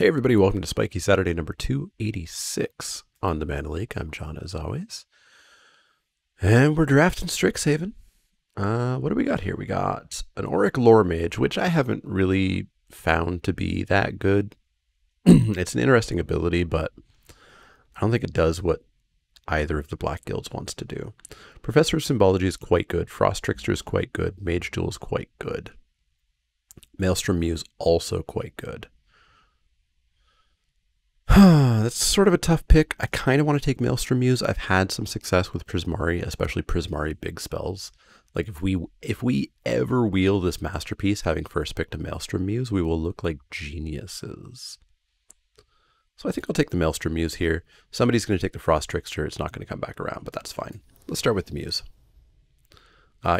Hey everybody, welcome to Spikey Saturday number 286 on the Leek. I'm John as always. And we're drafting Strixhaven. What do we got here? We got an Auric Lore Mage, which I haven't really found to be that good. It's an interesting ability, but I don't think it does what either of the Black Guilds wants to do. Professor of Symbology is quite good. Frost Trickster is quite good. Mage Duel is quite good. Maelstrom Muse also quite good. That's sort of a tough pick. I kind of want to take Maelstrom Muse. I've had some success with Prismari, especially Prismari big spells. Like if we ever wheel this masterpiece, having first picked a Maelstrom Muse, we will look like geniuses. So I think I'll take the Maelstrom Muse here. Somebody's going to take the Frost Trickster. It's not going to come back around, but that's fine. Let's start with the Muse.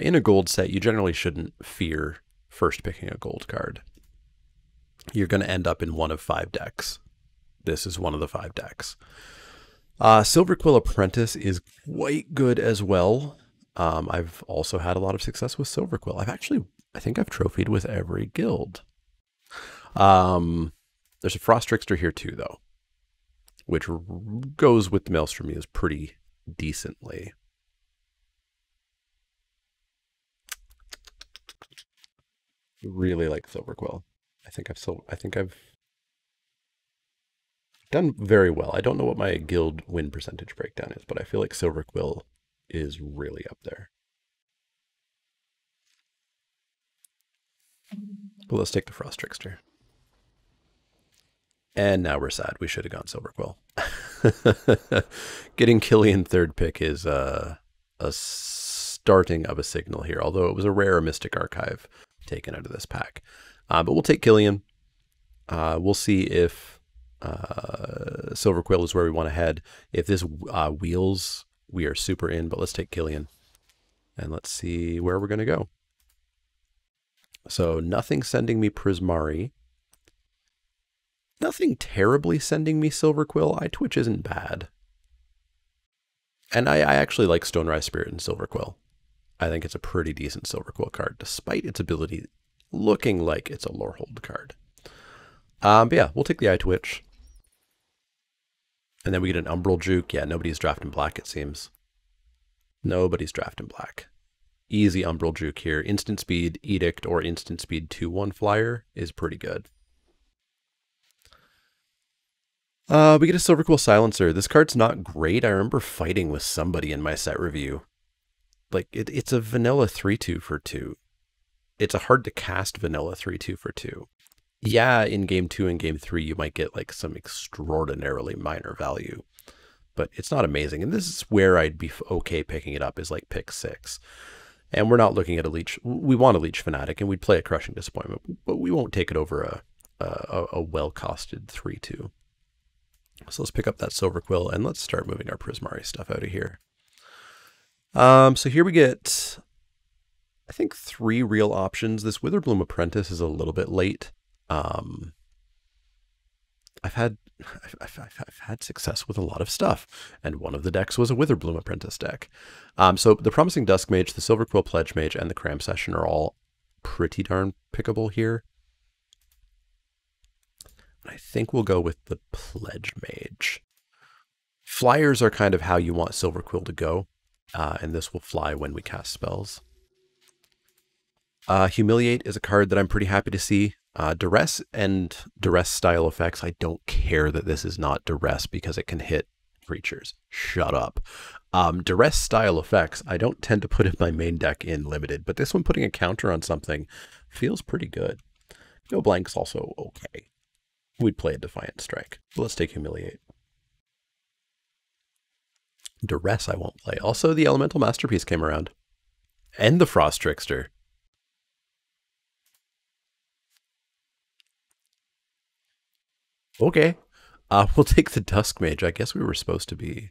In a gold set, you generally shouldn't fear first picking a gold card. You're going to end up in one of 5 decks. This is one of the 5 decks. Silverquill Apprentice is quite good as well. I've also had a lot of success with Silverquill. I think I've trophied with every guild. There's a Frost Trickster here too, though, which goes with the Maelstrom Muse pretty decently. Really like Silverquill. I think I've done very well. I don't know what my guild win percentage breakdown is, but I feel like Silverquill is really up there. But let's take the Frost Trickster. And now we're sad. We should have gone Silverquill. Getting Killian third pick is a starting of a signal here, although it was a rare Mystic Archive taken out of this pack. But we'll take Killian. We'll see if Silverquill is where we want to head. If this wheels, we are super in, but let's take Killian. And let's see where we're going to go. So nothing sending me Prismari. Nothing terribly sending me Silverquill. iTwitch isn't bad. And I actually like Stonerise Spirit and Silverquill. I think it's a pretty decent Silverquill card, despite its ability looking like it's a Lorehold card. But yeah, we'll take the iTwitch. And then we get an Umbral Juke. Yeah, nobody's drafting black, it seems. Nobody's drafting black. Easy Umbral Juke here. Instant Speed, Edict, or Instant Speed 2/1 Flyer is pretty good. We get a Silverquill Silencer. This card's not great. I remember fighting with somebody in my set review. Like, it's a vanilla 3/2 for 2. It's a hard to cast vanilla 3/2 for 2. Yeah, in game 2 and game 3, you might get like some extraordinarily minor value, but it's not amazing. And this is where I'd be okay picking it up, is like pick 6. And we're not looking at a Leech. We want a Leech Fanatic, and we'd play a Crushing Disappointment, but we won't take it over a well-costed 3/2. So let's pick up that Silverquill, and let's start moving our Prismari stuff out of here. So here we get, I think, 3 real options. This Witherbloom Apprentice is a little bit late. I've had success with a lot of stuff, and one of the decks was a Witherbloom Apprentice deck. So the Promising Dusk Mage, the Silverquill Pledge Mage, and the Cram Session are all pretty darn pickable here. I think we'll go with the Pledge Mage. Flyers are kind of how you want Silverquill to go, and this will fly when we cast spells. Humiliate is a card that I'm pretty happy to see. Duress and Duress style effects, I don't care that this is not Duress because it can hit creatures. Shut up. Duress style effects, I don't tend to put in my main deck in limited, but this one putting a counter on something feels pretty good. No Blank's also okay. We'd play a Defiant Strike. Let's take Humiliate. Duress I won't play. Also, the Elemental Masterpiece came around. And the Frost Trickster. Okay. We'll take the Dusk Mage. I guess we were supposed to be...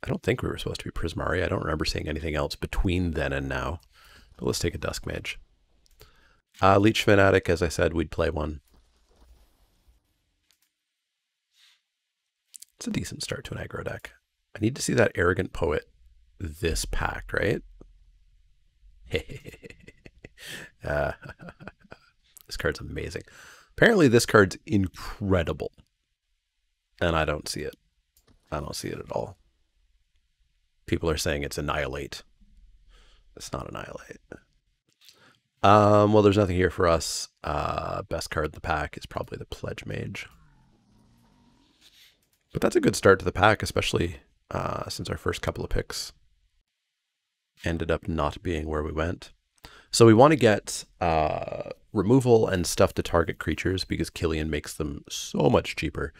I don't think we were supposed to be Prismari. I don't remember seeing anything else between then and now. But let's take a Dusk Mage. Leech Fanatic, as I said, we'd play one. It's a decent start to an aggro deck. I need to see that Arrogant Poet this pack, right? This card's amazing. Apparently this card's incredible. And I don't see it. I don't see it at all. People are saying it's Annihilate. It's not Annihilate. Well, there's nothing here for us. Best card in the pack is probably the Pledge Mage. But that's a good start to the pack, especially since our first couple of picks ended up not being where we went. So we want to get removal and stuff to target creatures because Killian makes them so much cheaper.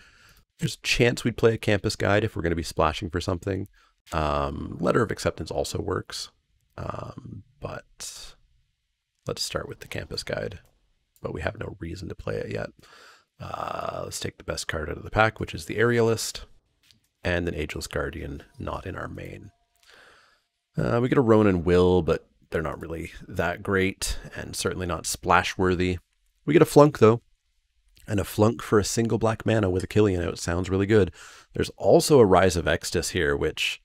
There's a chance we'd play a Campus Guide if we're going to be splashing for something. Letter of Acceptance also works, but let's start with the Campus Guide. But we have no reason to play it yet. Let's take the best card out of the pack, which is the Aerialist, and an Ageless Guardian, not in our main. We get a Ronin Will, but they're not really that great, and certainly not splash-worthy. We get a Flunk, though, and a Flunk for a single black mana with a Killian out sounds really good. There's also a Rise of Extus here, which,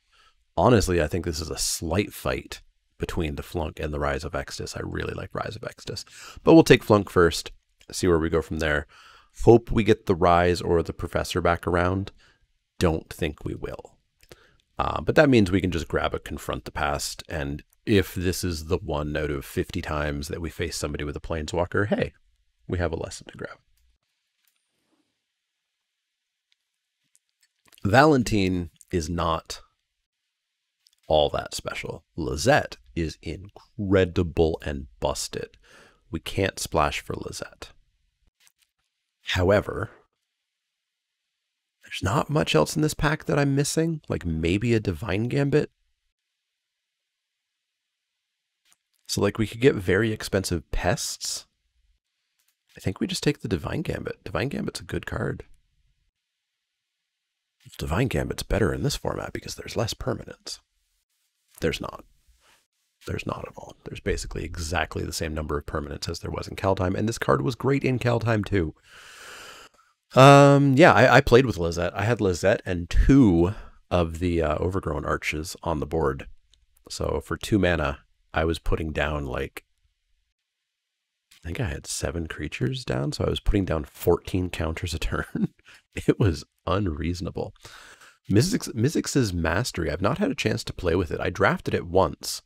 honestly, I think this is a slight fight between the Flunk and the Rise of Extus. I really like Rise of Extus. But we'll take Flunk first, see where we go from there. Hope we get the Rise or the Professor back around. Don't think we will. But that means we can just grab a Confront the Past, and if this is the 1 out of 50 times that we face somebody with a Planeswalker, hey, we have a lesson to grab. Valentine is not all that special. Lizette is incredible and busted. We can't splash for Lizette. However, there's not much else in this pack that I'm missing, like maybe a Divine Gambit. So like we could get very expensive pests. I think we just take the Divine Gambit. Divine Gambit's a good card. Divine Gambit's better in this format because there's less permanents. There's not. There's not at all. There's basically exactly the same number of permanents as there was in Kaldheim, and this card was great in Kaldheim too. Yeah, I played with Lizette. I had Lizette and 2 of the Overgrown Arches on the board. So for 2 mana, I was putting down like, I think I had 7 creatures down, so I was putting down 14 counters a turn. It was unreasonable. Mizzix's Mastery, I've not had a chance to play with it. I drafted it once,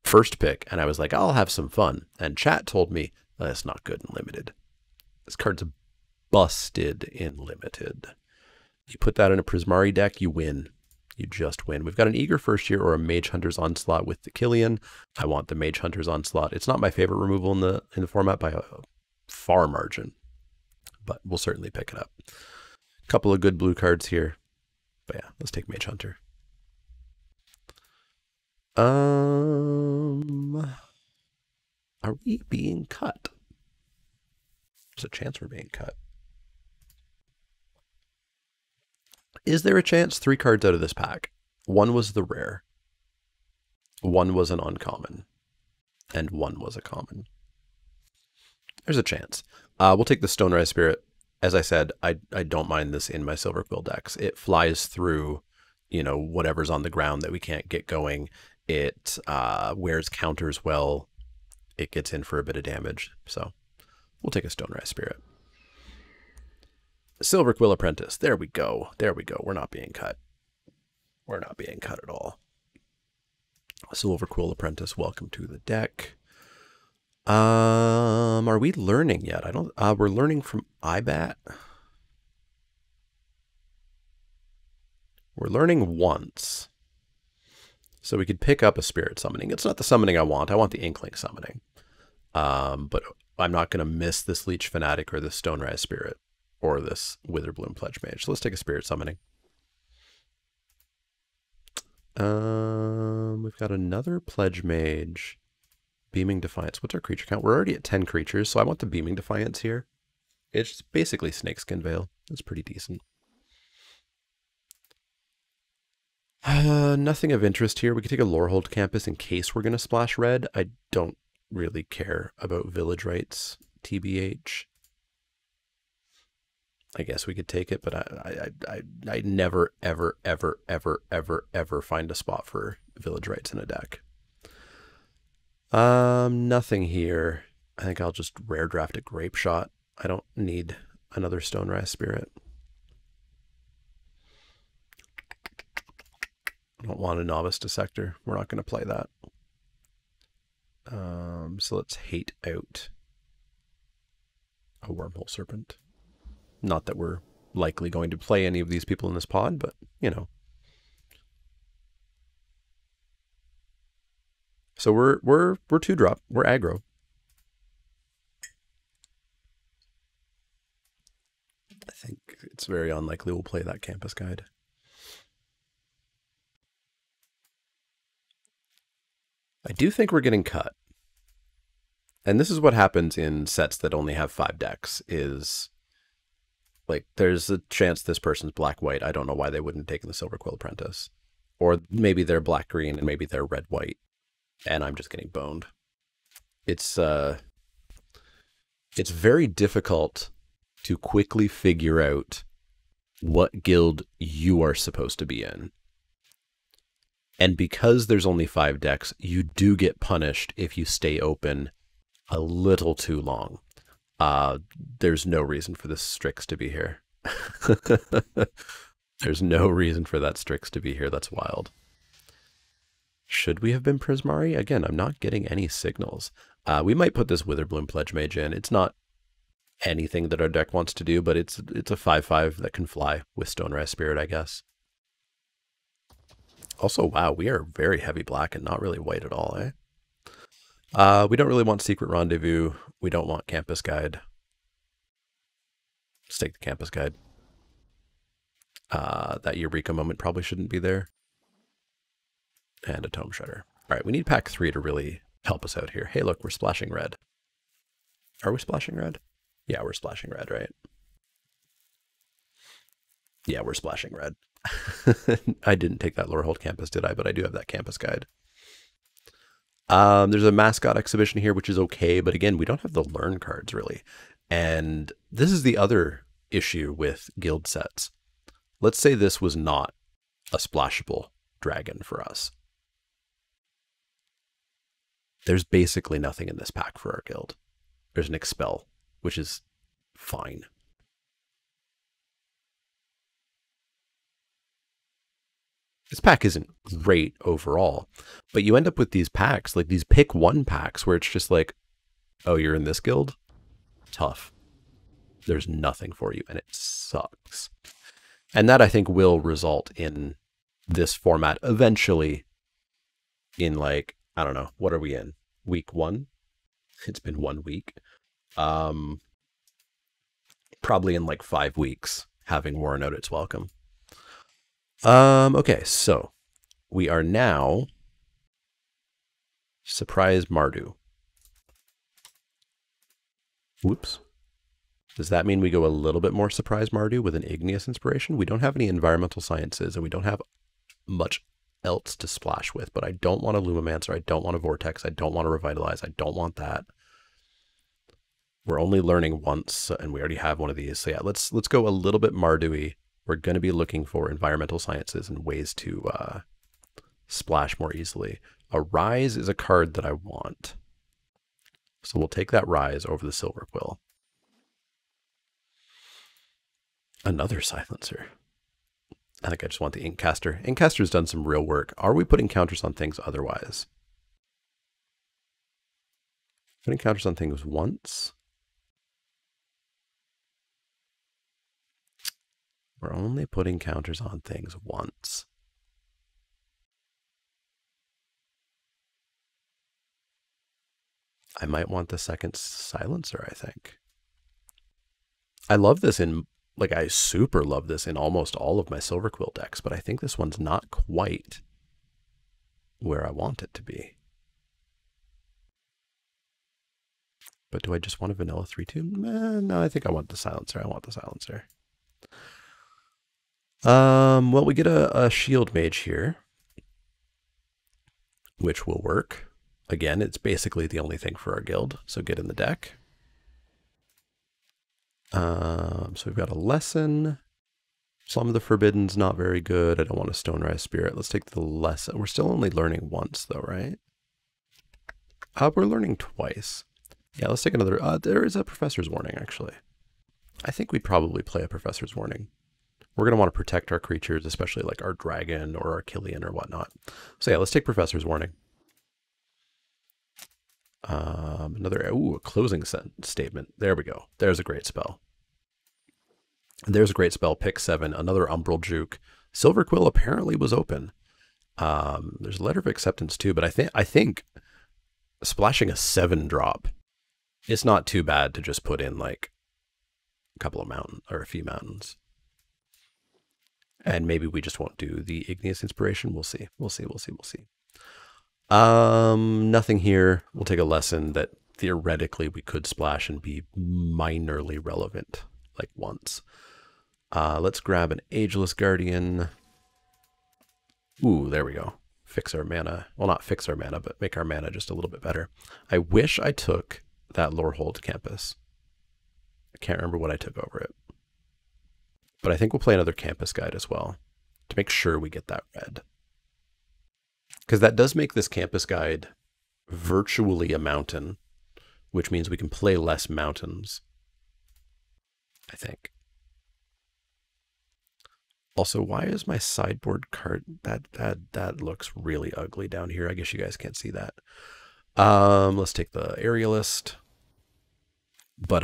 first pick, and I was like, I'll have some fun. And chat told me, that's not good in Limited. This card's busted in Limited. You put that in a Prismari deck, you win. You just win. We've got an Eager First Year or a Mage Hunter's Onslaught with the Killian. I want the Mage Hunter's Onslaught. It's not my favorite removal in the format by a far margin, but we'll certainly pick it up. A couple of good blue cards here. But yeah, let's take Mage Hunter. Are we being cut? There's a chance we're being cut. Is there a chance? 3 cards out of this pack. 1 was the rare. 1 was an uncommon. And 1 was a common. There's a chance. We'll take the Stonerise Spirit. As I said, I don't mind this in my Silver Quill decks. It flies through, you know, whatever's on the ground that we can't get going. It wears counters well. It gets in for a bit of damage. So we'll take a Stonerise Spirit. Silver Quill Apprentice. There we go. There we go. We're not being cut. We're not being cut at all. Silver Quill Apprentice, welcome to the deck. Are we learning yet? I don't. We're learning from IBAT. We're learning once. So we could pick up a Spirit Summoning. It's not the summoning I want. I want the Inkling Summoning. But I'm not going to miss this Leech Fanatic or this Stonerise Spirit or this Witherbloom Pledge Mage. So let's take a Spirit Summoning. We've got another Pledge Mage. Beaming Defiance. What's our creature count? We're already at 10 creatures, so I want the Beaming Defiance here. It's basically Snakeskin Veil. That's pretty decent. Nothing of interest here. We could take a Lorehold Campus in case we're going to splash red. I don't really care about Village Rites, TBH. I guess we could take it, but I never, ever, ever, ever, ever, ever find a spot for Village Rites in a deck. Nothing here. I think I'll just rare draft a Grape Shot. I don't need another Stone Rise Spirit. I don't want a Novice Dissector. We're not going to play that. So let's hate out a Wormhole Serpent. Not that we're likely going to play any of these people in this pod, but, you know. So we're 2-drop. We're aggro. I think it's very unlikely we'll play that Campus Guide. I do think we're getting cut. And this is what happens in sets that only have 5 decks, is like there's a chance this person's black-white. I don't know why they wouldn't take the Silver Quill Apprentice. Or maybe they're black-green and maybe they're red-white. And I'm just getting boned. It's very difficult to quickly figure out what guild you are supposed to be in. And because there's only 5 decks, you do get punished if you stay open a little too long. There's no reason for this Strix to be here. There's no reason for that Strix to be here. That's wild. Should we have been Prismari? Again, I'm not getting any signals. We might put this Witherbloom Pledge Mage in. It's not anything that our deck wants to do, but it's a 5/5 that can fly with Stone Rise Spirit, I guess. Also, wow, we are very heavy black and not really white at all, eh? We don't really want Secret Rendezvous. We don't want Campus Guide. Let's take the Campus Guide. That Eureka moment probably shouldn't be there. And a Tome Shredder. All right, we need pack 3 to really help us out here. Hey, look, we're splashing red. Are we splashing red? Yeah, we're splashing red, right? Yeah, we're splashing red. I didn't take that Lorehold Campus, did I? But I do have that Campus Guide. There's a Mascot Exhibition here, which is okay, but again, we don't have the Learn cards, really. And this is the other issue with guild sets. Let's say this was not a splashable dragon for us. There's basically nothing in this pack for our guild. There's an Expel, which is fine. This pack isn't great overall, but you end up with these packs, like these pick 1 packs, where it's just like, oh, you're in this guild? Tough. There's nothing for you, and it sucks. And that, I think, will result in this format eventually in, like, I don't know, what are we in? Week 1? It's been 1 week. Probably in like 5 weeks, having worn out its welcome. Okay, so we are now Surprise Mardu. Whoops. Does that mean we go a little bit more Surprise Mardu with an Igneous Inspiration? We don't have any Environmental Sciences, and we don't have much else to splash with, but I don't want a Lumimancer, I don't want a Vortex, I don't want to Revitalize, I don't want that. We're only learning once, and we already have one of these. So yeah, let's go a little bit Mardu-y. We're going to be looking for Environmental Sciences and ways to splash more easily. A Rise is a card that I want. So we'll take that Rise over the Silver Quill. Another Silencer. I think I just want the Inkcaster. Inkcaster's done some real work. Are we putting counters on things otherwise? Putting counters on things once. We're only putting counters on things once. I might want the second Silencer, I think. I love this in, like, I super love this in almost all of my Silver Quill decks, but I think this one's not quite where I want it to be. But do I just want a vanilla 3/2? No, I think I want the Silencer. I want the Silencer. Well, we get a Shield Mage here, which will work. Again, it's basically the only thing for our guild, so get in the deck. So we've got a Lesson. Some of the Forbidden's not very good. I don't want a Stone Rise Spirit. Let's take the Lesson. We're still only learning once, though, right? We're learning twice. Yeah, let's take another. There is a Professor's Warning, actually. I think we'd probably play a Professor's Warning. We're going to want to protect our creatures, especially like our dragon or our Killian or whatnot. So yeah, let's take Professor's Warning. A closing statement. There we go. There's a great spell. There's a great spell. Pick 7. Another Umbral Juke. Silver Quill apparently was open. There's a Letter of Acceptance too, but I think splashing a 7-drop, it's not too bad to just put in like a couple of mountains or a few mountains. And maybe we just won't do the Igneous Inspiration. We'll see. We'll see. Nothing here. We'll take a lesson that theoretically we could splash and be minorly relevant, like once. Let's grab an Ageless Guardian. Ooh, there we go. Fix our mana. Well, not fix our mana, but make our mana just a little bit better. I wish I took that Lorehold Campus. I can't remember what I took over it. But I think we'll play another Campus Guide as well to make sure we get that red. Because that does make this Campus Guide virtually a mountain, which means we can play less mountains, I think. Also, why is my sideboard card, that looks really ugly down here. I guess you guys can't see that. Let's take the Aerialist. But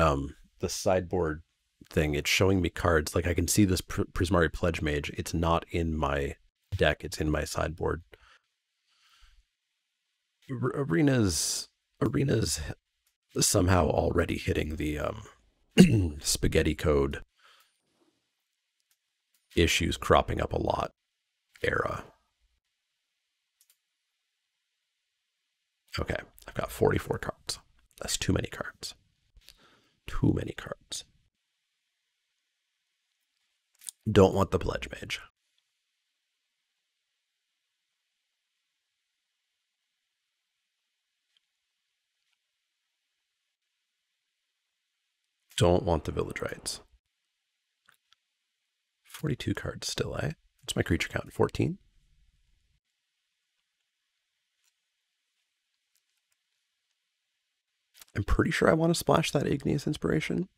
the sideboard thing, it's showing me cards. Like I can see this Prismari Pledge Mage. It's not in my deck. It's in my sideboard. Arena's somehow already hitting the spaghetti code issues cropping up a lot era. Okay, I've got 44 cards. That's too many cards. Too many cards. Don't want the Pledge Mage. Don't want the Village Rites. 42 cards still, eh? What's my creature count? 14? I'm pretty sure I want to splash that Igneous Inspiration.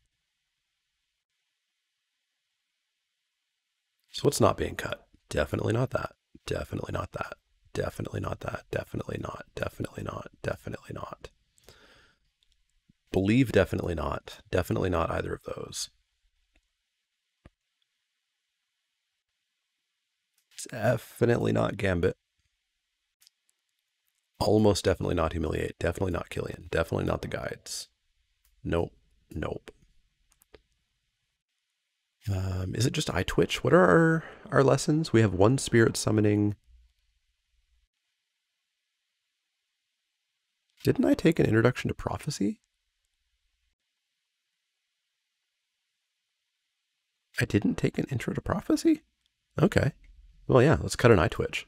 So what's not being cut? Definitely not that. Definitely not that. Definitely not that. Definitely not. Definitely not. Definitely not. Believe definitely not. Definitely not either of those. Definitely not Gambit. Almost definitely not Humiliate. Definitely not Killian. Definitely not the Guides. Nope. Nope. Is it just Eye Twitch? What are our lessons? We have 1 Spirit Summoning. Didn't I take an Introduction to Prophecy? I didn't take an Intro to Prophecy? Okay. Well, yeah, let's cut an Eye Twitch.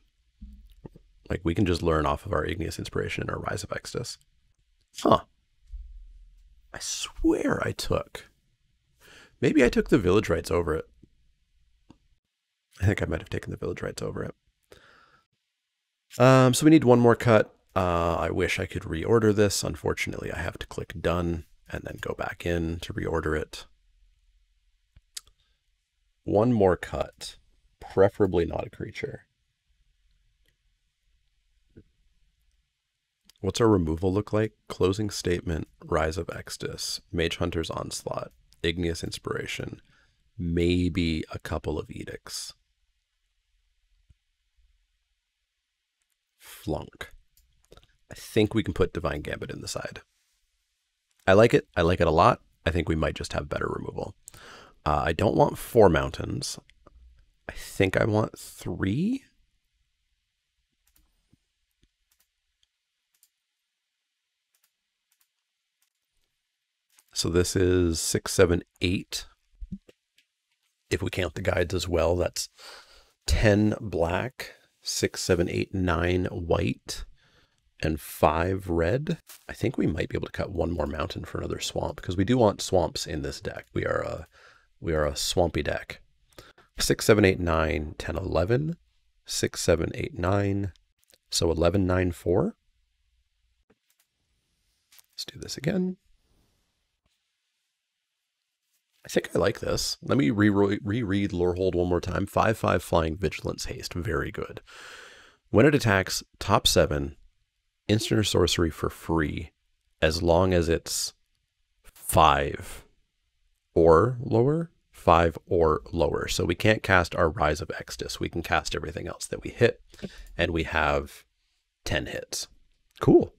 Like, we can just learn off of our Igneous Inspiration and our Rise of Extus. Huh. I swear I took. Maybe I took the Village Rites over it. I think I might have taken the Village Rites over it. So we need 1 more cut. I wish I could reorder this. Unfortunately, I have to click Done and then go back in to reorder it. 1 more cut. Preferably not a creature. What's our removal look like? Closing Statement, Rise of Extus, Mage Hunter's Onslaught, Igneous Inspiration, maybe a couple of Edicts. Flunk. I think we can put Divine Gambit in the side. I like it. I like it a lot. I think we might just have better removal. I don't want 4 mountains. I think I want 3. So this is 6, 7, 8. If we count the guides as well, that's 10 black, 6, 7, 8, 9 white, and 5 red. I think we might be able to cut 1 more mountain for another swamp, because we do want swamps in this deck. We are a swampy deck. 6, 7, 8, 9, 10, 11. 6, 7, 8, 9. So 11, 9, 4. Let's do this again. I think I like this. Let me reread Lorehold one more time. 5/5 Flying Vigilance Haste. Very good. When it attacks, top 7, instant or sorcery for free, as long as it's 5 or lower. 5 or lower. So we can't cast our Rise of Extus. We can cast everything else that we hit, and we have 10 hits. Cool.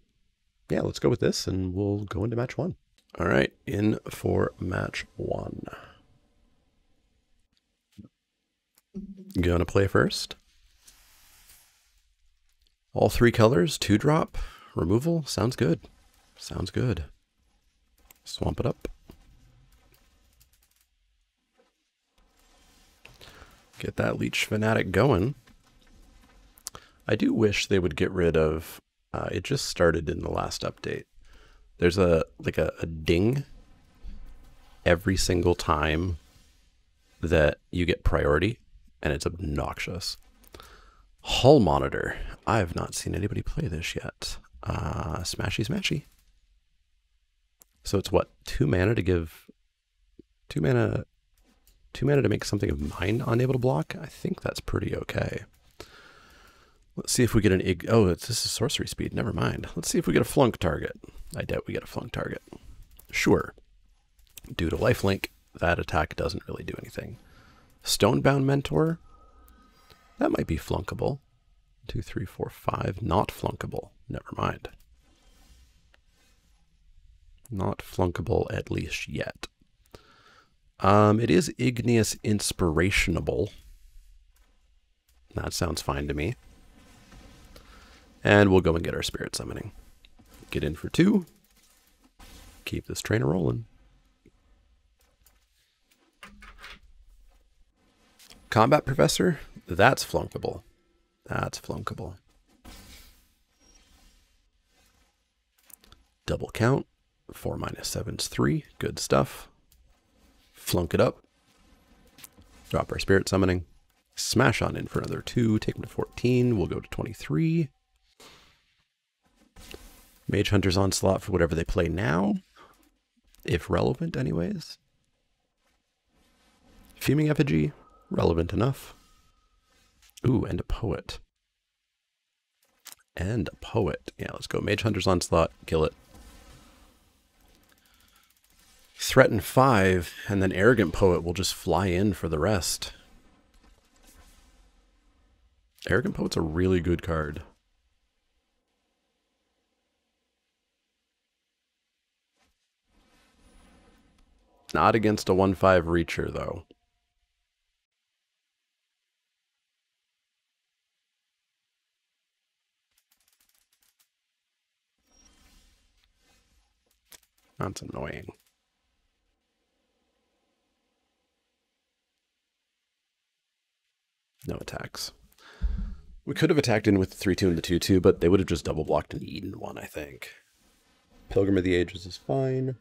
Yeah, let's go with this, and we'll go into match 1. All right, in for match 1. Gonna play first. All 3 colors, 2-drop, removal. Sounds good. Sounds good. Swamp it up. Get that Leech Fanatic going. I do wish they would get rid of, it just started in the last update. There's a ding every single time that you get priority, and it's obnoxious. Hull Monitor. I have not seen anybody play this yet. Smashy smashy. So it's what, 2 mana to give 2 mana to make something of mine unable to block? I think that's pretty okay. Let's see if we get an this is sorcery speed, never mind. Let's see if we get a flunk target. I doubt we get a flunk target. Sure. Due to lifelink, that attack doesn't really do anything. Stonebound Mentor? That might be flunkable. 2, 3, 4, 5. Not flunkable. Never mind. Not flunkable, at least yet. It is Igneous Inspirationable. That sounds fine to me. And we'll go and get our Spirit Summoning. Get in for 2. Keep this train rolling. Combat Professor? That's flunkable. That's flunkable. Double count. 4 minus 7's 3. Good stuff. Flunk it up. Drop our Spirit Summoning. Smash on in for another 2. Take them to 14. We'll go to 23. Mage Hunter's Onslaught for whatever they play now. If relevant, anyways. Fuming Effigy. Relevant enough. Ooh, and a Poet. And a Poet. Yeah, let's go. Mage Hunter's Onslaught. Kill it. Threaten 5, and then Arrogant Poet will just fly in for the rest. Arrogant Poet's a really good card. Not against a 1/5 Reacher, though. That's annoying. No attacks. We could have attacked in with the 3/2 and the 2/2, but they would have just double blocked an Eden one, I think. Pilgrim of the Ages is fine.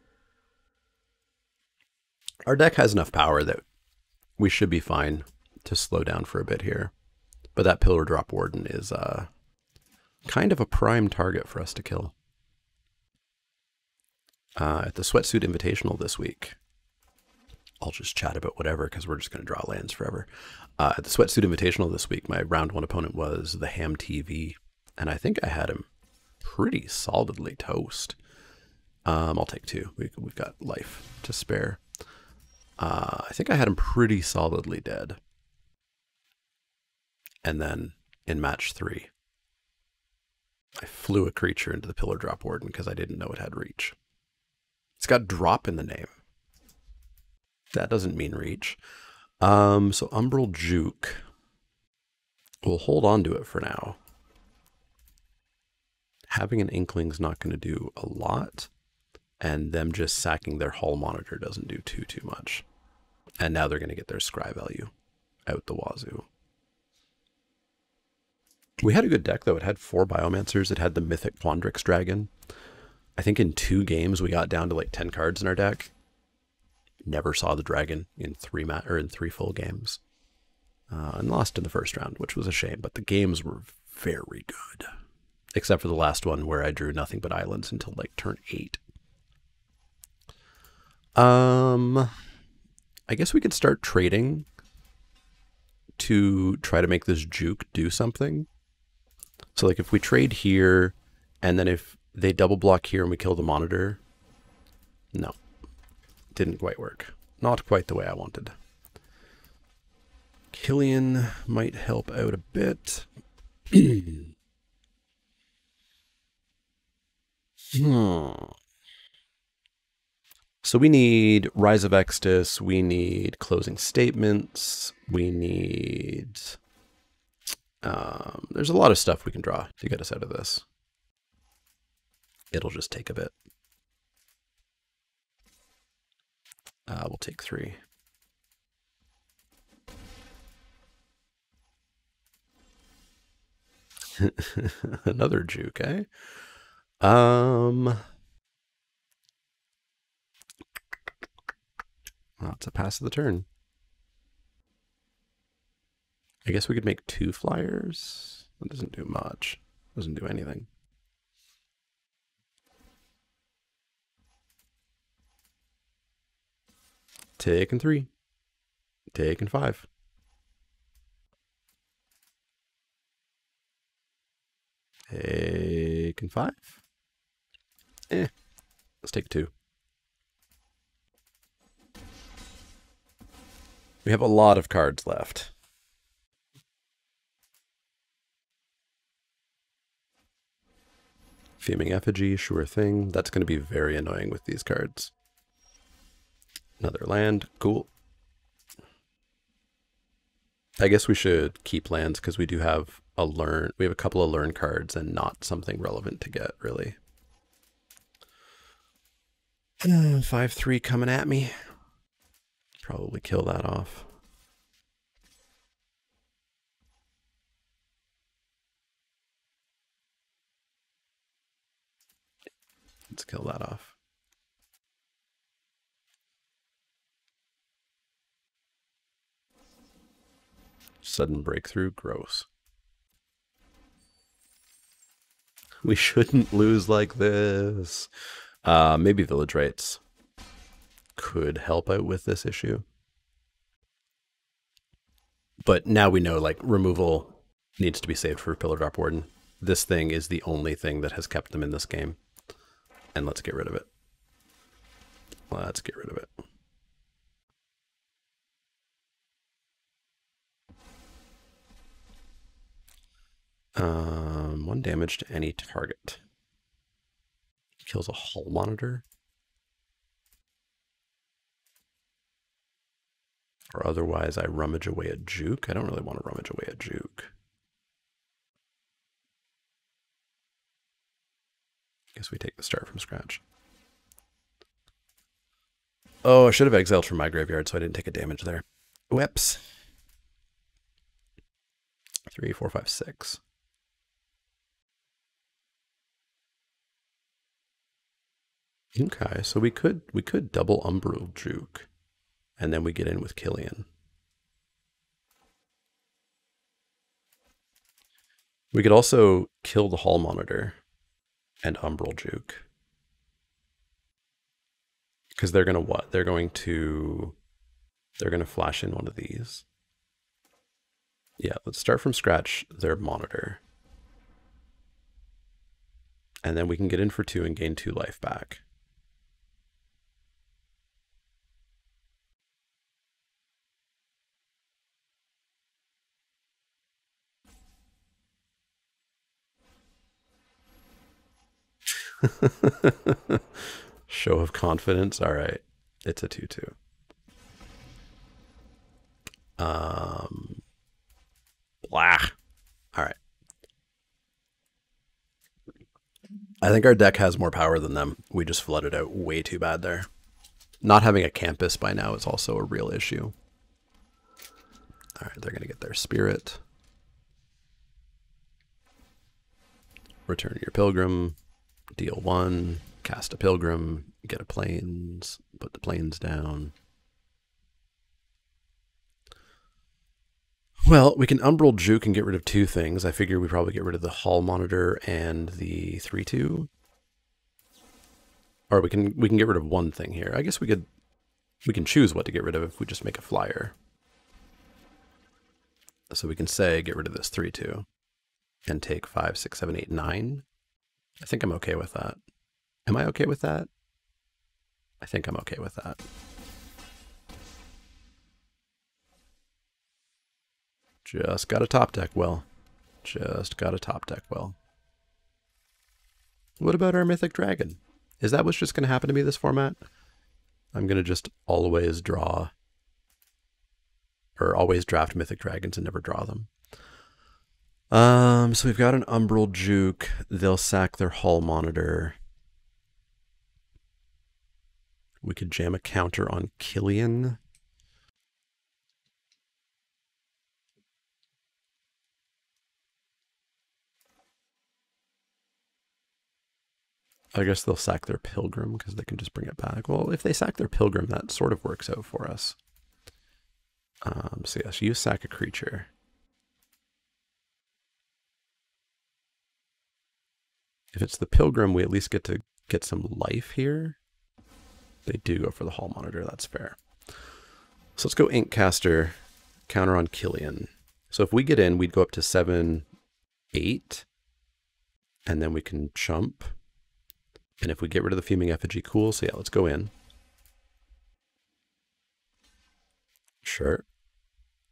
Our deck has enough power that we should be fine to slow down for a bit here. But that Pillar Drop Warden is kind of a prime target for us to kill. At the Sweatsuit Invitational this week, I'll just chat about whatever because we're just going to draw lands forever. At the Sweatsuit Invitational this week, my round 1 opponent was the Ham TV, and I think I had him pretty solidly toast. I'll take 2. We've got life to spare. I think I had him pretty solidly dead. And then in match 3, I flew a creature into the Pillar Drop Warden because I didn't know it had reach. It's got drop in the name. That doesn't mean reach. So Umbral Juke. We'll hold on to it for now. Having an Inkling's not going to do a lot. And them just sacking their Hull Monitor doesn't do too much. And now they're going to get their Scry value out the wazoo. We had a good deck, though. It had 4 Biomancers. It had the Mythic Quandrix Dragon. I think in 2 games we got down to like 10 cards in our deck. Never saw the dragon in 3 full games. And lost in the first round, which was a shame. But the games were very good. Except for the last one where I drew nothing but islands until like turn 8. I guess we could start trading to try to make this juke do something. So like if we trade here, and then if they double block here and we kill the monitor, no, didn't quite work. Not quite the way I wanted. Killian might help out a bit. So we need Rise of Extus, we need Closing Statements, we need... there's a lot of stuff we can draw to get us out of this. It'll just take a bit. We'll take 3. Another juke, eh? Well, it's a pass of the turn. I guess we could make 2 flyers. That doesn't do much. Doesn't do anything. Taking 3. Taking 5. Taking 5. Let's take 2. We have a lot of cards left. Fuming Effigy, sure thing. That's going to be very annoying with these cards. Another land, cool. I guess we should keep lands because we do have a learn. We have a couple of learn cards and not something relevant to get, really. 5/3 coming at me. Probably kill that off. Let's kill that off. Sudden breakthrough, gross. We shouldn't lose like this. Maybe village rights could help out with this issue. But now we know, like, removal needs to be saved for Pillar Drop Warden. This thing is the only thing that has kept them in this game. And let's get rid of it. Let's get rid of it. One damage to any target. Kills a hull monitor. Or otherwise I rummage away a juke. I don't really want to rummage away a juke. Guess we take the start from scratch. Oh, I should have exiled from my graveyard so I didn't take a damage there. Whoops. 3, 4, 5, 6. Okay, so we could double Umbral Juke, and then we get in with Killian. We could also kill the Hall Monitor and Umbral Juke. Because they're gonna what? They're gonna flash in one of these. Yeah, let's start from scratch their monitor. And then we can get in for 2 and gain 2 life back. Show of confidence. All right. It's a 2/2. Blah. All right. I think our deck has more power than them. We just flooded out way too bad there. Not having a campus by now is also a real issue. All right, they're going to get their spirit. Return your pilgrim. Deal 1. Cast a pilgrim. Get a plains. Put the plains down. Well, we can Umbral Juke and get rid of 2 things. I figure we probably get rid of the Hall Monitor and the 3/2. Or we can get rid of 1 thing here. I guess we could We can choose what to get rid of if we just make a flyer. So we can say, get rid of this 3-2 and take 5, 6, 7, 8, 9. I think I'm okay with that. Am I okay with that? I think I'm okay with that. Just got a top deck well. Just got a top deck well. What about our Mythic Dragon? Is that what's just going to happen to me this format? I'm going to just always draw, or always draft Mythic Dragons and never draw them. So we've got an Umbral Juke. They'll sack their Hull Monitor. We could jam a counter on Killian. I guess they'll sack their Pilgrim because they can just bring it back. Well, if they sack their Pilgrim, that sort of works out for us. So yes, you sack a creature. If it's the Pilgrim, we at least get to get some life here. They do go for the Hull Monitor, that's fair. So let's go Inkcaster, counter on Killian. So if we get in, we'd go up to 7, 8, and then we can chump. And if we get rid of the Fuming Effigy, cool. So yeah, let's go in. Sure.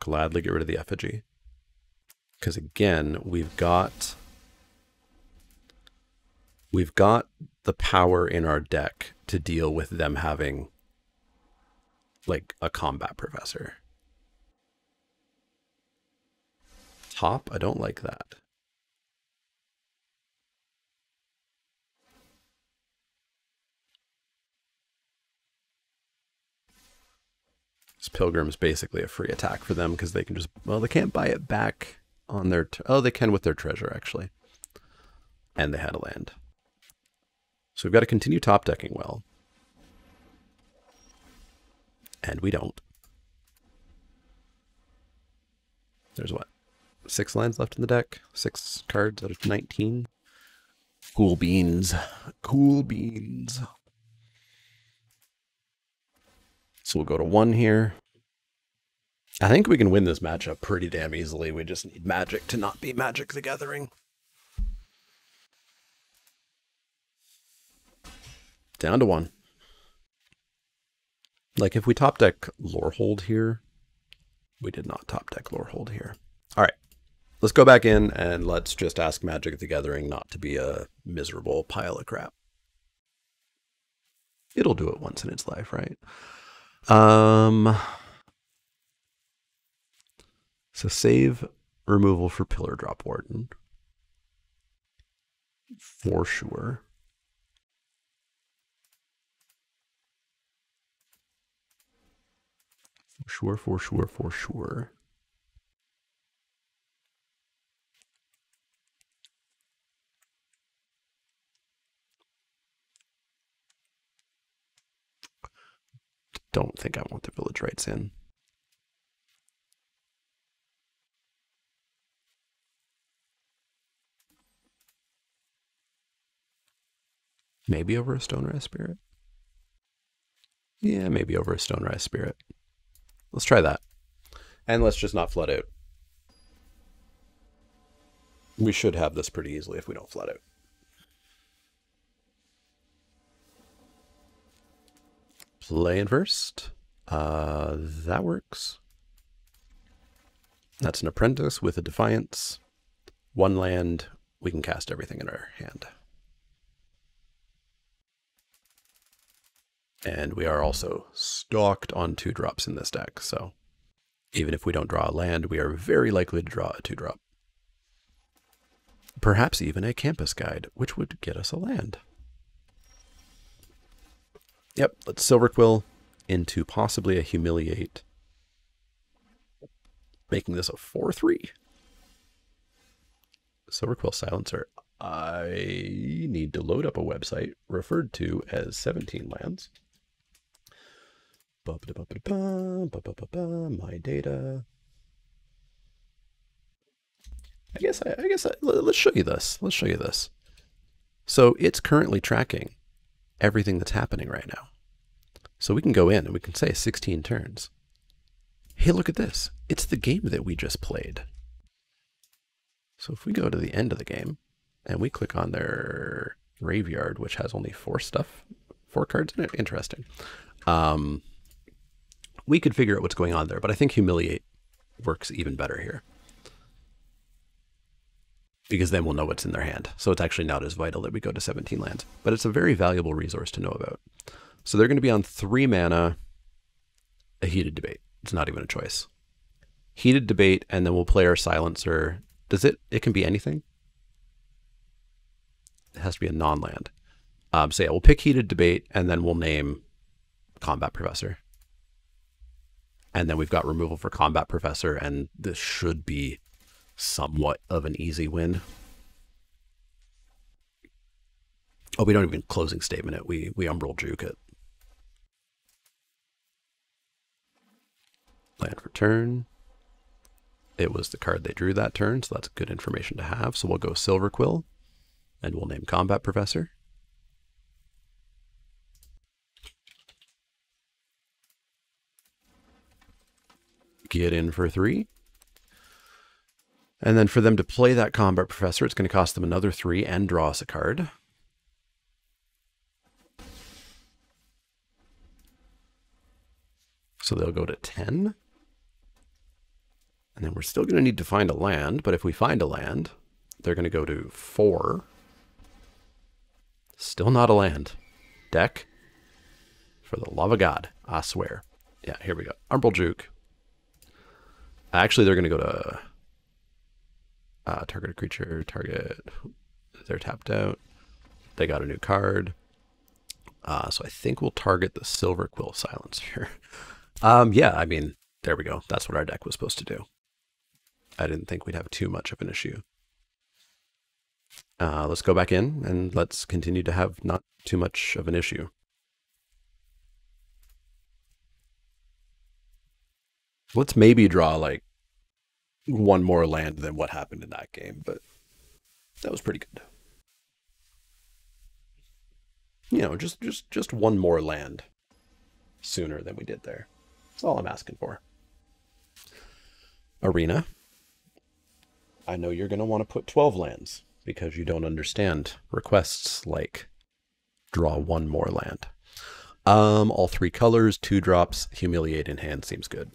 Gladly get rid of the Effigy. Because again, we've got the power in our deck to deal with them having like a combat professor. Top, I don't like that. This Pilgrim's basically a free attack for them because they can just, well, they can't buy it back on their, oh, they can with their treasure actually. And they had a land. So we've got to continue top decking well. And we don't. There's what? 6 lands left in the deck? 6 cards out of 19? Cool beans. Cool beans. So we'll go to 1 here. I think we can win this matchup pretty damn easily. We just need Magic to not be Magic the Gathering. Down to 1. Like if we top deck Lorehold here, we did not top deck Lorehold here. All right, let's go back in and let's just ask Magic the Gathering not to be a miserable pile of crap. It'll do it once in its life, right? So save removal for Pillar Drop Warden. For sure. For sure. Don't think I want the Village Rites in. Maybe over a Stonerise Spirit? Yeah, maybe over a Stonerise Spirit. Let's try that. And let's just not flood out. We should have this pretty easily if we don't flood out. Play in first. That works. That's an Apprentice with a Defiance. 1 land. We can cast everything in our hand. And we are also stocked on 2-drops in this deck, so even if we don't draw a land, we are very likely to draw a 2-drop. Perhaps even a Campus Guide, which would get us a land. Yep, let's Silverquill into possibly a Humiliate, making this a 4/3. Silverquill Silencer. I need to load up a website referred to as 17 lands. My data. I guess let's show you this. Let's show you this. So it's currently tracking everything that's happening right now. So we can go in and we can say 16 turns. Hey, look at this. It's the game that we just played. So if we go to the end of the game and we click on their graveyard, which has only 4 cards in it. Interesting. We could figure out what's going on there, but I think Humiliate works even better here. Because then we'll know what's in their hand. So it's actually not as vital that we go to 17 lands. But it's a very valuable resource to know about. So they're going to be on 3 mana, a Heated Debate. It's not even a choice. Heated Debate, and then we'll play our Silencer. It can be anything? It has to be a non-land. So yeah, we'll pick Heated Debate, and then we'll name Combat Professor. And then we've got removal for Combat Professor, and this should be somewhat of an easy win. Oh, we don't even closing statement it. We Umbral Juke it. Land for turn. It was the card they drew that turn, so that's good information to have. So we'll go Silver Quill, and we'll name Combat Professor. Get in for 3. And then for them to play that Combat Professor, it's going to cost them another 3 and draw us a card. So they'll go to 10. And then we're still going to need to find a land, but if we find a land, they're going to go to 4. Still not a land. Deck. For the love of God, I swear. Yeah, here we go. Umbral Juke. Actually, they're going to go to target a creature, they're tapped out. They got a new card. So I think we'll target the Silver Quill Silencer. Yeah, I mean, there we go. That's what our deck was supposed to do. I didn't think we'd have too much of an issue. Let's go back in and let's continue to have not too much of an issue. Let's maybe draw like 1 more land than what happened in that game, but that was pretty good. You know, just 1 more land sooner than we did there. That's all I'm asking for. Arena. I know you're going to want to put 12 lands because you don't understand requests like draw 1 more land. All 3 colors, 2 drops, Humiliate in hand seems good.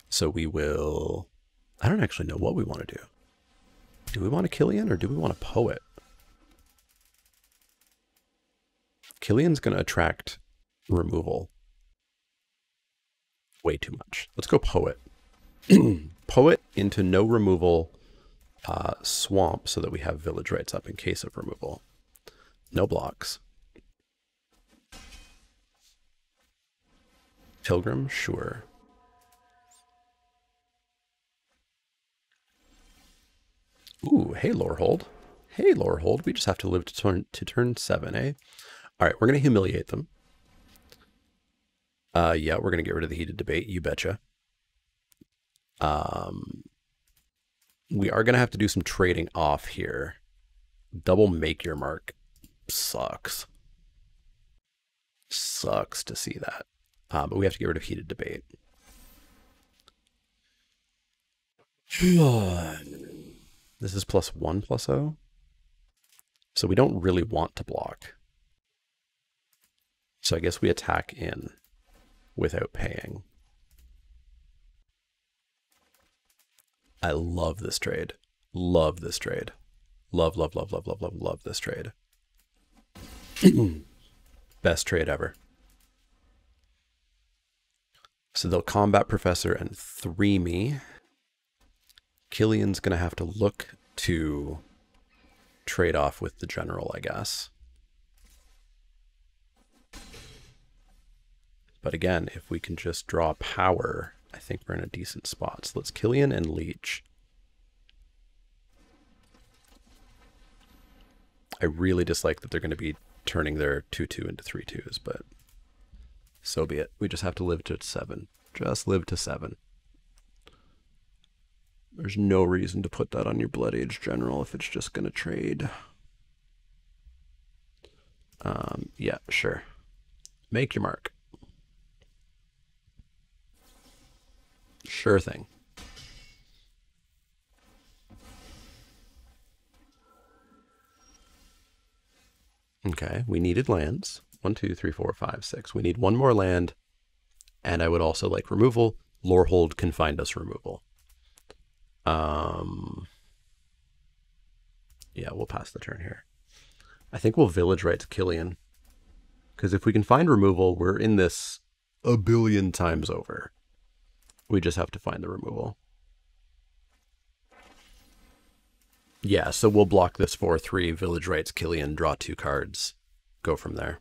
So we will... I don't actually know what we want to do. Do we want a Killian or do we want a Poet? Killian's going to attract removal way too much. Let's go Poet. Poet into no removal swamp so that we have village rights up in case of removal. No blocks. Pilgrim, sure. Ooh, hey, Lorehold. Hey, Lorehold. We just have to live to turn 7, eh? All right, we're going to humiliate them. Yeah, we're going to get rid of the Heated Debate, you betcha. We are going to have to do some trading off here. Double Make Your Mark sucks. Sucks to see that. But we have to get rid of Heated Debate. This is +1/+0. So we don't really want to block. So I guess we attack in without paying. I love this trade. Love this trade. Love, love, love, love, love, love, love this trade. Best trade ever. So they'll Combat Professor and 3 me. Killian's going to have to look to trade off with the general, I guess. But again, if we can just draw power, I think we're in a decent spot. So let's Killian and Leech. I really dislike that they're going to be turning their 2/2 into 3/2s, but so be it. We just have to live to 7. Just live to 7. There's no reason to put that on your Blood Age General if it's just going to trade. Yeah, sure. Make your mark. Sure thing. Okay, we needed lands. 1, 2, 3, 4, 5, 6. We need one more land, and I would also like removal. Lorehold can find us removal. Yeah, we'll pass the turn here. I think we'll Village Rights Killian, because if we can find removal, we're in this a billion times over. We just have to find the removal. Yeah, so we'll block this 4/3, Village Rights Killian, draw 2 cards, go from there.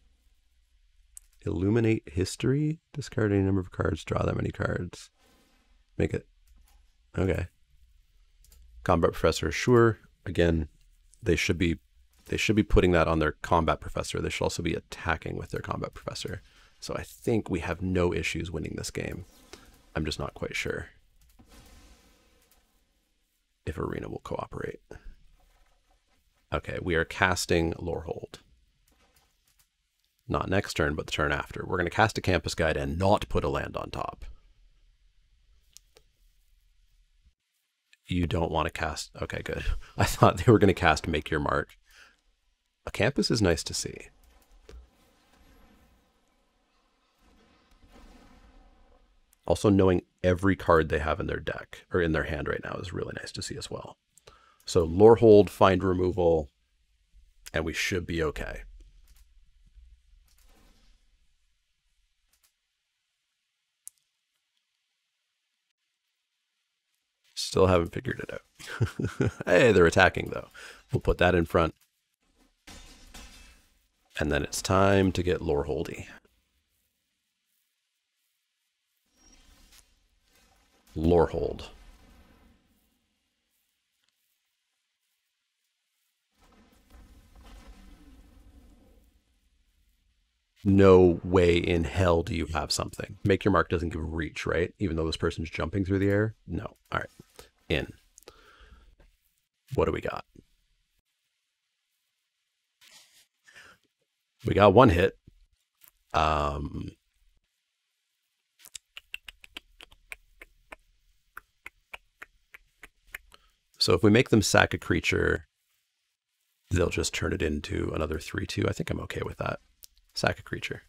Illuminate History, discard any number of cards, draw that many cards. Make it. Okay. Combat Professor, sure. Again, they should be putting that on their Combat Professor. They should also be attacking with their Combat Professor. So I think we have no issues winning this game. I'm just not quite sure if Arena will cooperate. Okay, we are casting Lorehold. Not next turn, but the turn after. We're going to cast a Campus Guide and not put a land on top. You don't want to cast... Okay, good. I thought they were going to cast Make Your Mark. A Campus is nice to see. Also, knowing every card they have in their deck, or in their hand right now, is really nice to see as well. So Lorehold, find removal, and we should be okay. Still haven't figured it out. Hey, they're attacking, though. We'll put that in front. And then it's time to get Loreholdy. Lorehold. No way in hell do you have something. Make Your Mark doesn't give reach, right? Even though this person's jumping through the air? No. All right. In. What do we got? We got 1 hit. So if we make them sack a creature, they'll just turn it into another 3/2. I think I'm okay with that. Sack a creature.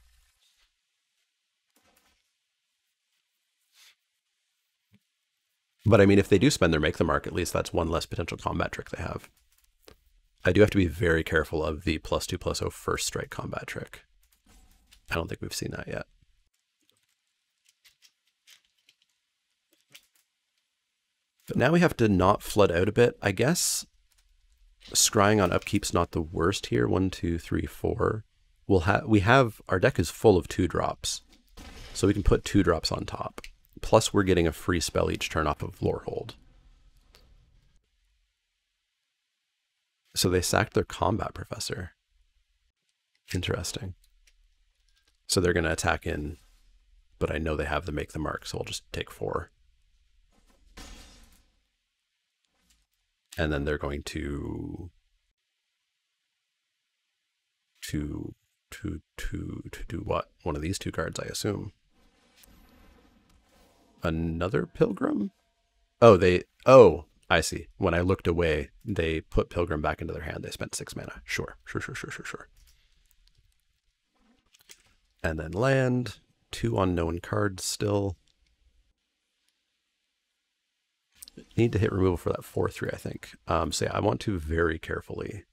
But I mean, if they do spend their Make the Mark, at least that's one less potential combat trick they have. I do have to be very careful of the +2/+0 first strike combat trick. I don't think we've seen that yet. But now we have to not flood out a bit. I guess scrying on upkeep's not the worst here. 1, 2, 3, 4. Our deck is full of 2-drops. So we can put 2-drops on top. Plus we're getting a free spell each turn off of Lorehold. So they sacked their Combat Professor. Interesting. So they're going to attack in, but I know they have the Make the Mark, so I'll just take 4. And then they're going to do what? One of these 2 cards, I assume. Another Pilgrim? Oh, I see. When I looked away, they put Pilgrim back into their hand. They spent 6 mana. Sure. And then land. 2 unknown cards still. Need to hit removal for that 4/3, I think. So yeah, I want to very carefully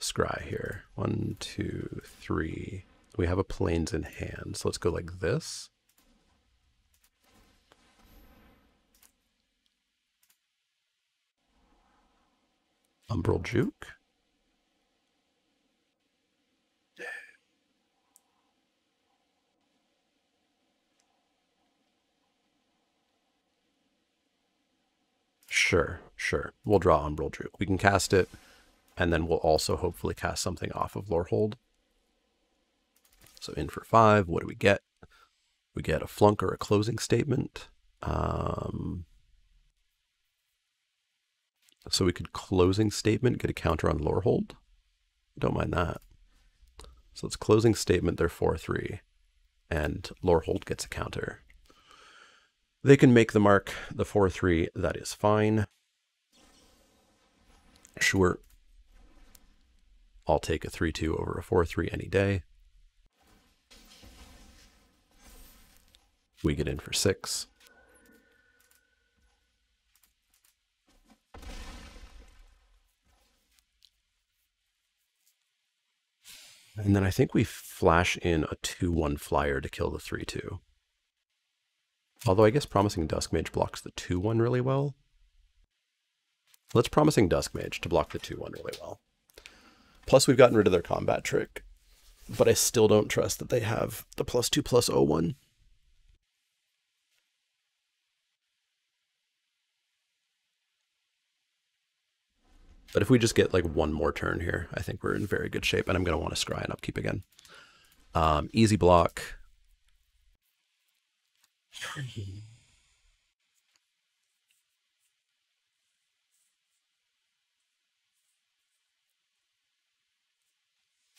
scry here. 1, 2, 3. We have a plains in hand, so let's go like this. Umbral Juke. Sure. We'll draw Umbral Juke. We can cast it, and then we'll also hopefully cast something off of Lorehold. So in for 5, what do we get? We get a Flunk or a Closing Statement. So we could Closing Statement, get a counter on Lorehold. Don't mind that. So it's closing statement, they're 4/3. And Lorehold gets a counter. They can make the mark, the 4/3, that is fine. Sure. I'll take a 3/2 over a 4/3 any day. We get in for 6. And then I think we flash in a 2/1 flyer to kill the 3/2. Although I guess Promising Duskmage blocks the 2/1 really well. Let's Promising Duskmage to block the 2/1 really well. Plus we've gotten rid of their combat trick, but I still don't trust that they have the +2/+01. But if we just get like one more turn here, I think we're in very good shape, and I'm going to want to scry and upkeep again. Easy block.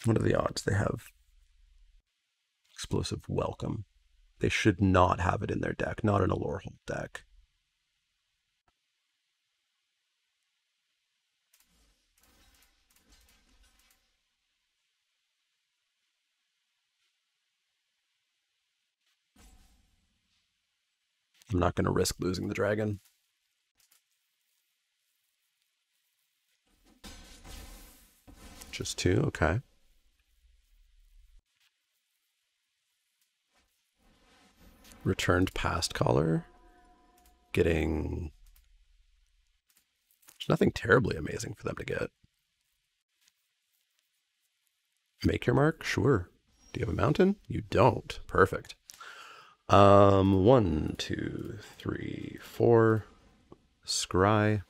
What are the odds they have Explosive Welcome? They should not have it in their deck, not in a Lorehold deck. I'm not going to risk losing the dragon. Just 2, okay. Returned Past Caller. Getting... There's nothing terribly amazing for them to get. Make your mark? Sure. Do you have a mountain? You don't. Perfect. 1, 2, 3, 4. Scry.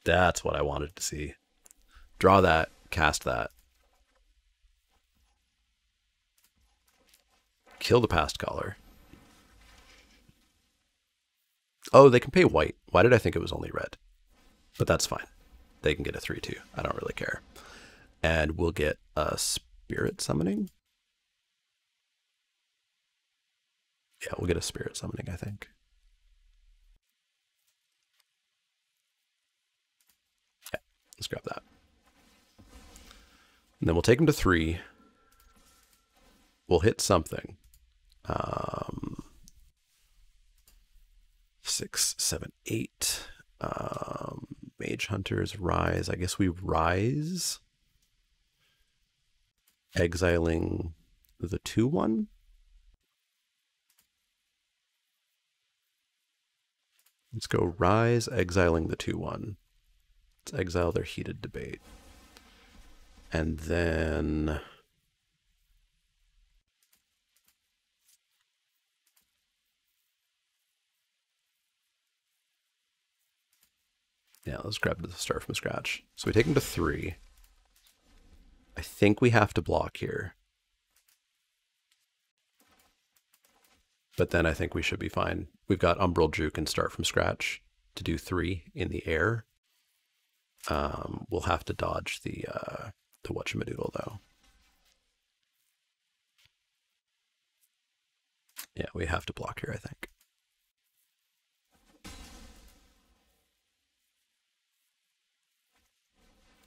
That's what I wanted to see. Draw that, cast that. Kill the Past Caller. Oh, they can pay white. Why did I think it was only red? But that's fine. They can get a 3/2. I don't really care. And we'll get a Spirit Summoning. Yeah, we'll get a Spirit Summoning, I think. Yeah, let's grab that. And then we'll take him to 3. We'll hit something. 6, 7, 8. Mage Hunters, Rise. I guess we Rise. Exiling the 2/1. Let's go Rise, exiling the 2/1. Let's exile their Heated Debate. And then... yeah, let's grab the Start from scratch. So we take him to 3. I think we have to block here. But then I think we should be fine. We've got Umbral Juke and Start from scratch to do 3 in the air. We'll have to dodge the whatchamadoodle though. Yeah, we have to block here, I think.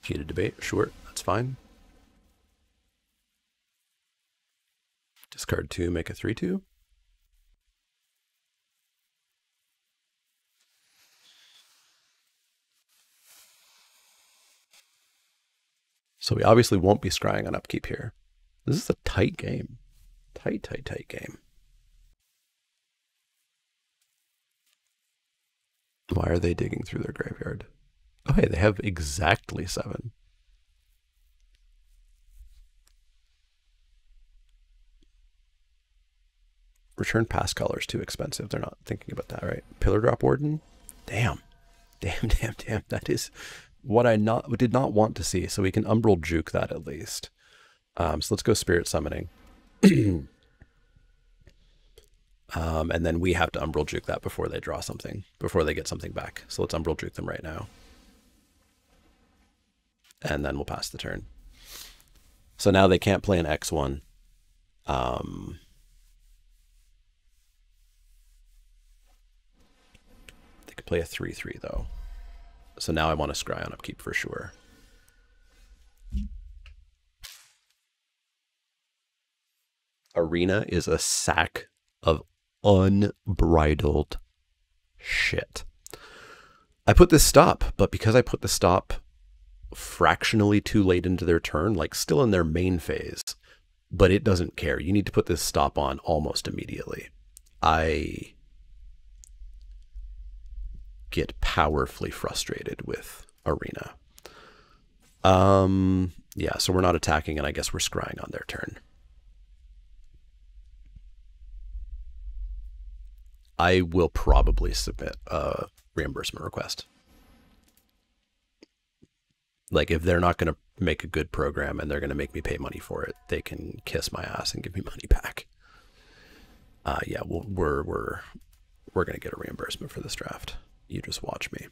Heated Debate, sure, that's fine. Discard 2, make a 3/2. So we obviously won't be scrying on upkeep here. This is a tight game. Tight game. Why are they digging through their graveyard? Oh, hey, they have exactly 7. Return Past Caller is too expensive. They're not thinking about that, right? Pillar Drop Warden? Damn. That is what I did not want to see. So we can Umbral Juke that at least. So let's go Spirit Summoning. And then we have to Umbral Juke that before they draw something, before they get something back. So let's Umbral Juke them right now. and then we'll pass the turn. So now they can't play an X1. They could play a 3/3 though. So now I want to scry on upkeep for sure. Arena is a sack of unbridled shit. I put this stop, but because I put the stop fractionally too late into their turn, like still in their main phase, but it doesn't care. You need to put this stop on almost immediately. I get powerfully frustrated with Arena. Yeah, so we're not attacking, and I guess we're scrying on their turn. I will probably submit a reimbursement request. Like, if they're not going to make a good program and they're going to make me pay money for it, they can kiss my ass and give me money back. Yeah, we're going to get a reimbursement for this draft. You just watch me.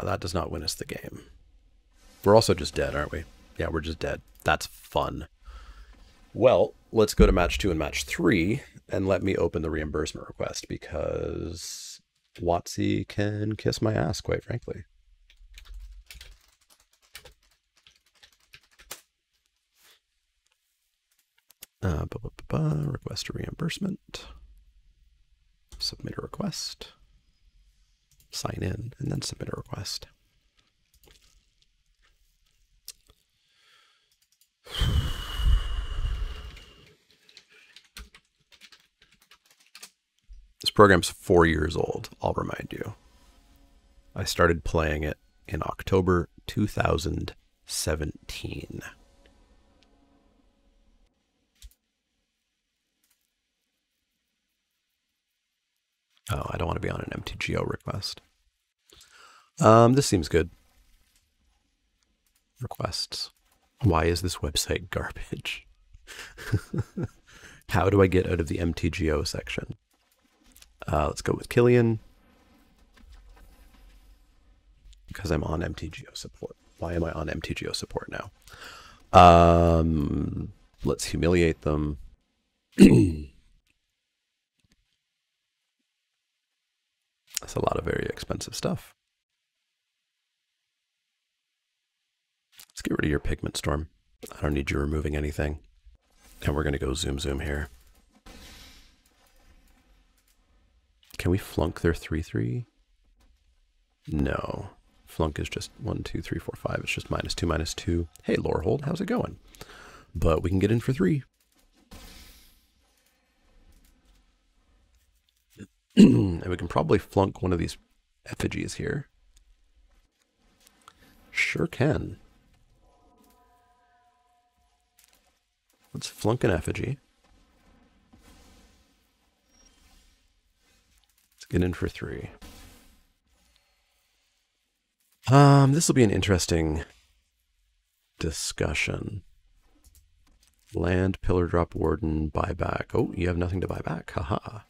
That does not win us the game. We're also just dead, aren't we? Yeah, we're just dead. That's fun. Well, let's go to match 2 and match 3, and let me open the reimbursement request, because WotC can kiss my ass, quite frankly. Request a reimbursement. Submit a request. Sign in, and then submit a request. This program's 4 years old, I'll remind you. I started playing it in October 2017. Oh, I don't want to be on an MTGO request. This seems good. Requests. Why is this website garbage? How do I get out of the MTGO section? Let's go with Killian. Because I'm on MTGO support. Why am I on MTGO support now? Let's humiliate them. That's a lot of very expensive stuff. Let's get rid of your Pigment Storm. I don't need you removing anything. And we're going to go zoom here. Can we flunk their 3/3? No. Flunk is just 1, 2, 3, 4, 5. It's just -2, -2. Hey, Lorehold, how's it going? But we can get in for 3. And we can probably flunk one of these effigies here. Sure can. Let's flunk an effigy. Let's get in for 3. This will be an interesting discussion. Land, Pillar Drop Warden, buyback. Oh, you have nothing to buy back. Haha.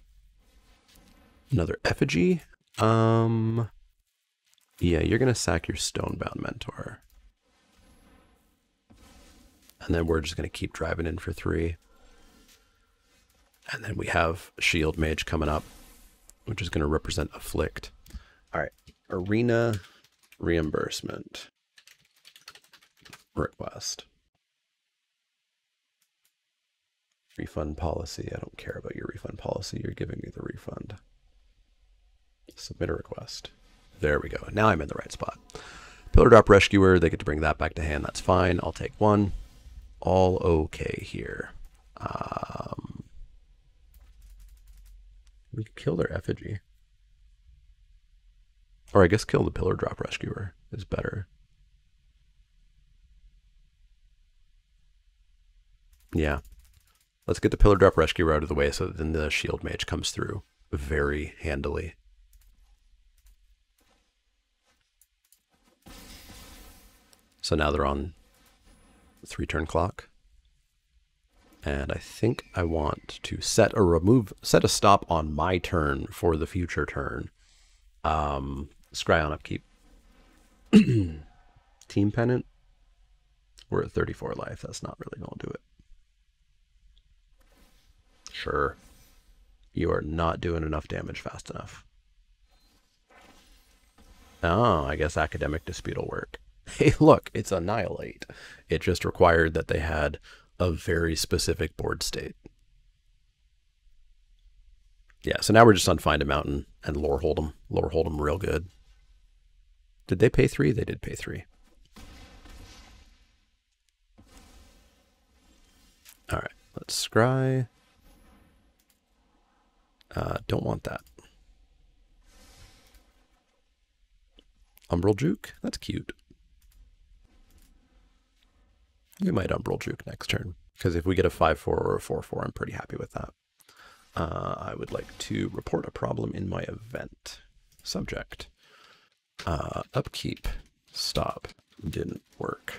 Another effigy. Yeah, you're going to sack your Stonebound Mentor. And then we're just going to keep driving in for 3. And then we have Shield Mage coming up, which is going to represent Afflict. All right, Arena reimbursement request. Refund policy. I don't care about your refund policy. You're giving me the refund. Submit a request. There we go. Now I'm in the right spot. Pillar Drop Rescuer. They get to bring that back to hand. That's fine. I'll take 1. All okay here. We could kill their effigy. Or I guess kill the Pillar Drop Rescuer is better. Yeah. Let's get the Pillar Drop Rescuer out of the way so that then the Shield Mage comes through very handily. So now they're on 3-turn clock. And I think I want to set a stop on my turn for the future turn. Scry on upkeep. Team Pennant. We're at 34 life. That's not really going to do it. Sure. You are not doing enough damage fast enough. Oh, I guess Academic Dispute will work. Hey, look, it's Annihilate. It just required that they had a very specific board state. Yeah, so now we're just on Find a Mountain and Lore Hold'em. Lore Hold'em real good. Did they pay 3? They did pay 3. All right, let's scry. Don't want that. Umbral Juke? That's cute. We might Umbral Juke next turn, because if we get a 5-4 or a 4-4, I'm pretty happy with that. I would like to report a problem in my event. Subject. Upkeep. Stop. Didn't work.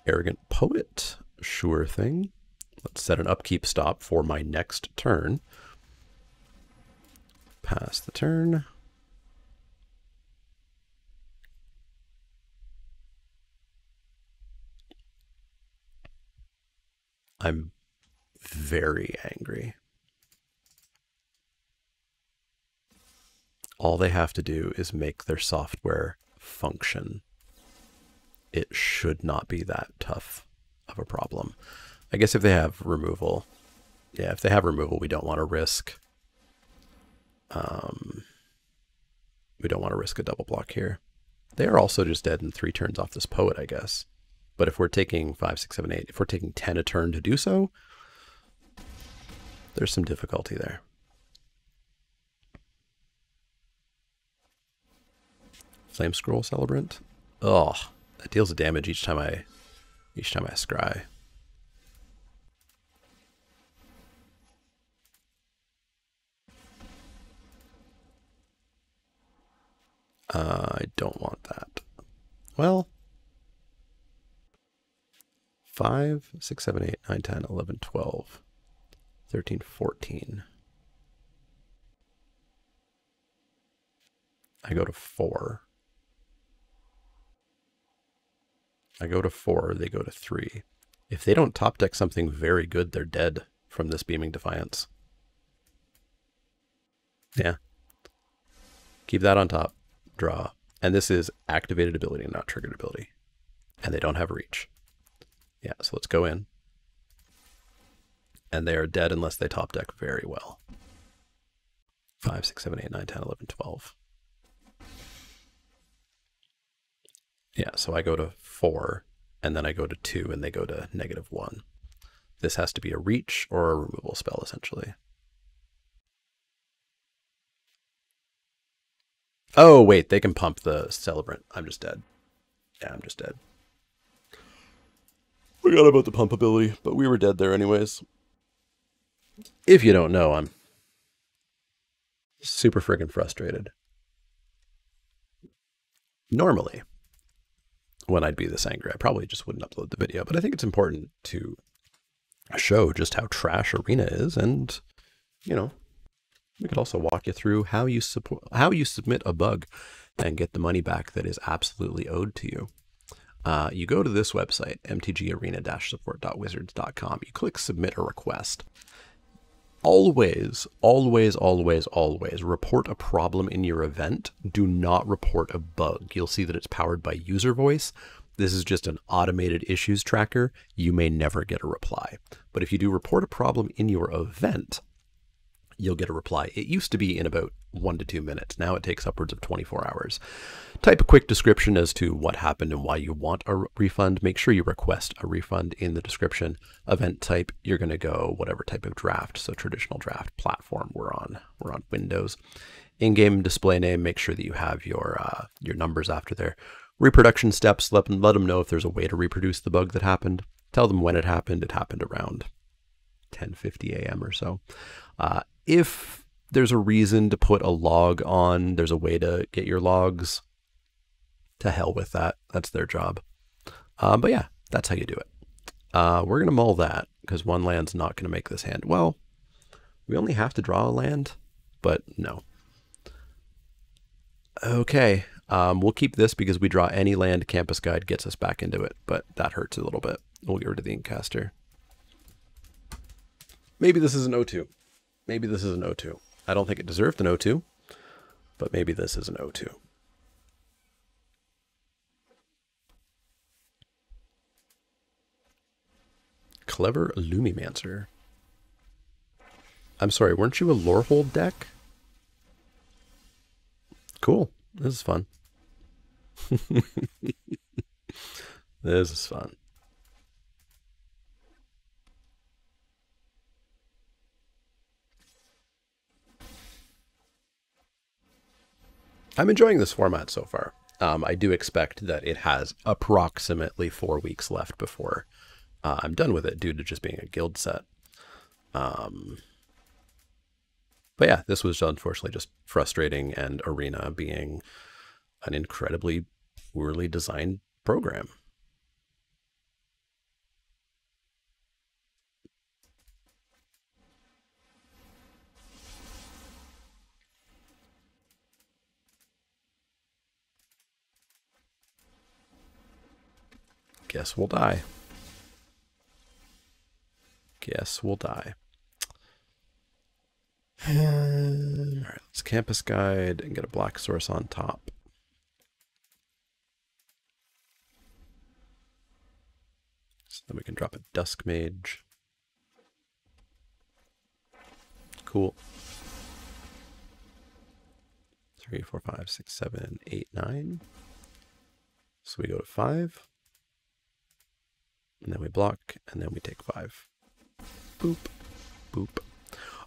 Arrogant Poet. Sure thing. Let's set an upkeep stop for my next turn. Pass the turn. I'm very angry. All they have to do is make their software function. It should not be that tough of a problem. I guess if they have removal, yeah, if they have removal, we don't want to risk. We don't want to risk a double block here. They are also just dead in 3 turns off this Poet, I guess. But if we're taking 5, 6, 7, 8, if we're taking 10 a turn to do so, there's some difficulty there. Flame Scroll Celebrant. Oh, that deals a damage each time I scry. I don't want that. Well, 5, 6, 7, 8, 9, 10, 11, 12, 13, 14. I go to 4. I go to 4, they go to 3. If they don't top deck something very good, they're dead from this Beaming Defiance. Yeah. Keep that on top. Draw. And this is activated ability, not triggered ability. And they don't have reach. Yeah, so let's go in. And they are dead unless they top deck very well. 5, 6, 7, 8, 9, 10, 11, 12. Yeah, so I go to 4, and then I go to 2, and they go to -1. This has to be a reach or a removal spell, essentially. Oh, wait, they can pump the Celebrant. I'm just dead. Yeah, I'm just dead. Forgot about the pump ability, but we were dead there anyways. If you don't know, I'm super friggin' frustrated. Normally, when I'd be this angry, I probably just wouldn't upload the video, but I think it's important to show just how trash Arena is, and, you know, we could also walk you through how you submit a bug and get the money back that is absolutely owed to you. You go to this website, mtgarena-support.wizards.com. You click Submit a Request. Always, always, always, always report a problem in your event. Do not report a bug. You'll see that it's powered by user voice. This is just an automated issues tracker. You may never get a reply. But if you do report a problem in your event, you'll get a reply. It used to be in about 1 to 2 minutes. Now it takes upwards of 24 hours. Type a quick description as to what happened and why you want a refund. Make sure you request a refund in the description. Event type, you're going to go whatever type of draft. So traditional draft platform. We're on Windows. In-game display name, make sure that you have your numbers after there. Reproduction steps, let them know if there's a way to reproduce the bug that happened. Tell them when it happened. It happened around 10:50 a.m. or so. If there's a reason to put a log on, there's a way to get your logs. To hell with that. That's their job. But yeah, that's how you do it. We're going to mull that because 1 land's not going to make this hand. Well, we only have to draw a land, but no. Okay. We'll keep this because we draw any land. Campus Guide gets us back into it, but that hurts a little bit. We'll get rid of the Inkcaster. Maybe this is an O2. Maybe this is an O2. I don't think it deserved an O2, but maybe this is an O2. Clever Lumimancer. I'm sorry, weren't you a Lorehold deck? Cool. This is fun. This is fun. I'm enjoying this format so far. I do expect that it has approximately 4 weeks left before I'm done with it due to just being a guild set. But yeah, this was unfortunately just frustrating, and Arena being an incredibly poorly designed program. Guess we'll die. Guess we'll die. All right, let's Campus Guide and get a black source on top. So then we can drop a Dusk Mage. Cool. 3, 4, 5, 6, 7, 8, 9. So we go to 5. And then we block, and then we take 5. Boop. Boop.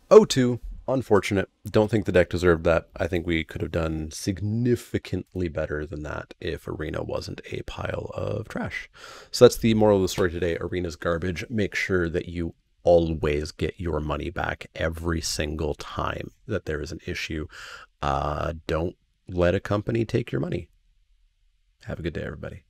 O2. Unfortunate. Don't think the deck deserved that. I think we could have done significantly better than that if Arena wasn't a pile of trash. So that's the moral of the story today. Arena's garbage. Make sure that you always get your money back every single time that there is an issue. Don't let a company take your money. Have a good day, everybody.